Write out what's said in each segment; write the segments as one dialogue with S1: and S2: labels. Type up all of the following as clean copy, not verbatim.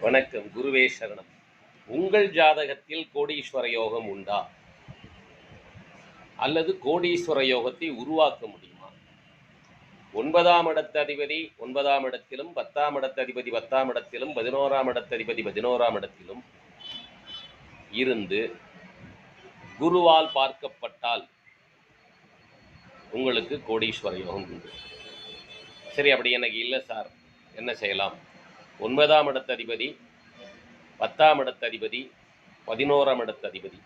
S1: வணக்கம். குருவே சரணம். உங்கள் ஜாதகத்தில் கோடீஸ்வர யோகம் உண்டா? அல்லது கோடீஸ்வர யோகத்தை உருவாக்க முடியுமா? 9ஆம் இடத்து அதிபதி 9ஆம் இடத்திலும், 10ஆம் இடத்து அதிபதி 10ஆம் இடத்திலும், 11ஆம் இடத்து அதிபதி 11ஆம் இடத்திலும் இருந்து குருவால் பார்க்கப்பட்டால் உங்களுக்கு கோடீஸ்வர யோகம் உண்டு. சரி, அப்படி எனக்கு இல்லை சார், என்ன செய்யலாம்? 9ஆம் இடத்து அதிபதி 10ஆம் இடத்து அதிபதி 11ஆம் இடத்து அதிபதி,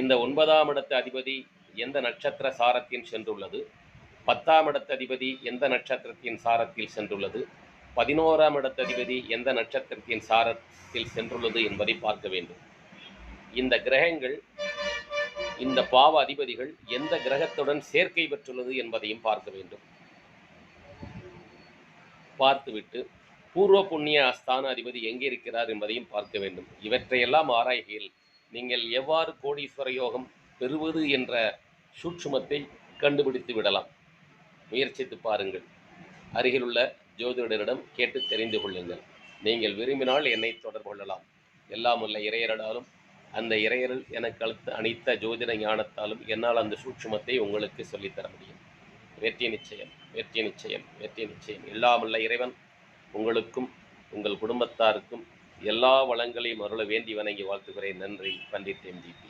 S1: இந்த 9ஆம் இடத்து அதிபதி எந்த நட்சத்திர சாரத்தில் சென்றுள்ளது, 10ஆம் இடத்து அதிபதி எந்த நட்சத்திரத்தின் சாரத்தில் சென்றுள்ளது, 11ஆம் இடத்து அதிபதி எந்த நட்சத்திரத்தின் சாரத்தில் சென்றுள்ளது என்பதை பார்க்க வேண்டும். இந்த கிரகங்கள், இந்த பாவ அதிபதிகள் எந்த கிரகத்துடன் சேர்க்கை பெற்றுள்ளது என்பதையும் பார்க்க வேண்டும். பார்த்துவிட்டு பூர்வ புண்ணிய ஸ்தான அதிபதி எங்கே இருக்கிறார் என்பதையும் பார்க்க வேண்டும். இவற்றையெல்லாம் ஆராய்கையில் நீங்கள் எவ்வாறு கோடீஸ்வர யோகம் பெறுவது என்ற சூட்சுமத்தை கண்டுபிடித்து விடலாம். முயற்சித்து பாருங்கள். அருகிலுள்ள ஜோதிடரிடம் கேட்டு தெரிந்து கொள்ளுங்கள். நீங்கள் விரும்பினால் என்னை தொடர்பு கொள்ளலாம். எல்லாம் உள்ள இறையரடாலும் அந்த இறையருள் எனக்கு அளித்த ஜோதிட ஞானத்தாலும் என்னால் அந்த சூட்சுமத்தை உங்களுக்கு சொல்லித்தர முடியும். வெற்றி நிச்சயம், வெற்றி நிச்சயம், வெற்றி நிச்சயம். எல்லாம் உள்ள இறைவன் உங்களுக்கும் உங்கள் குடும்பத்தாருக்கும் எல்லா வளங்களையும் அருள வேண்டி வணங்கி வாழ்த்துகிறேன். நன்றி. பண்டிட் MGP.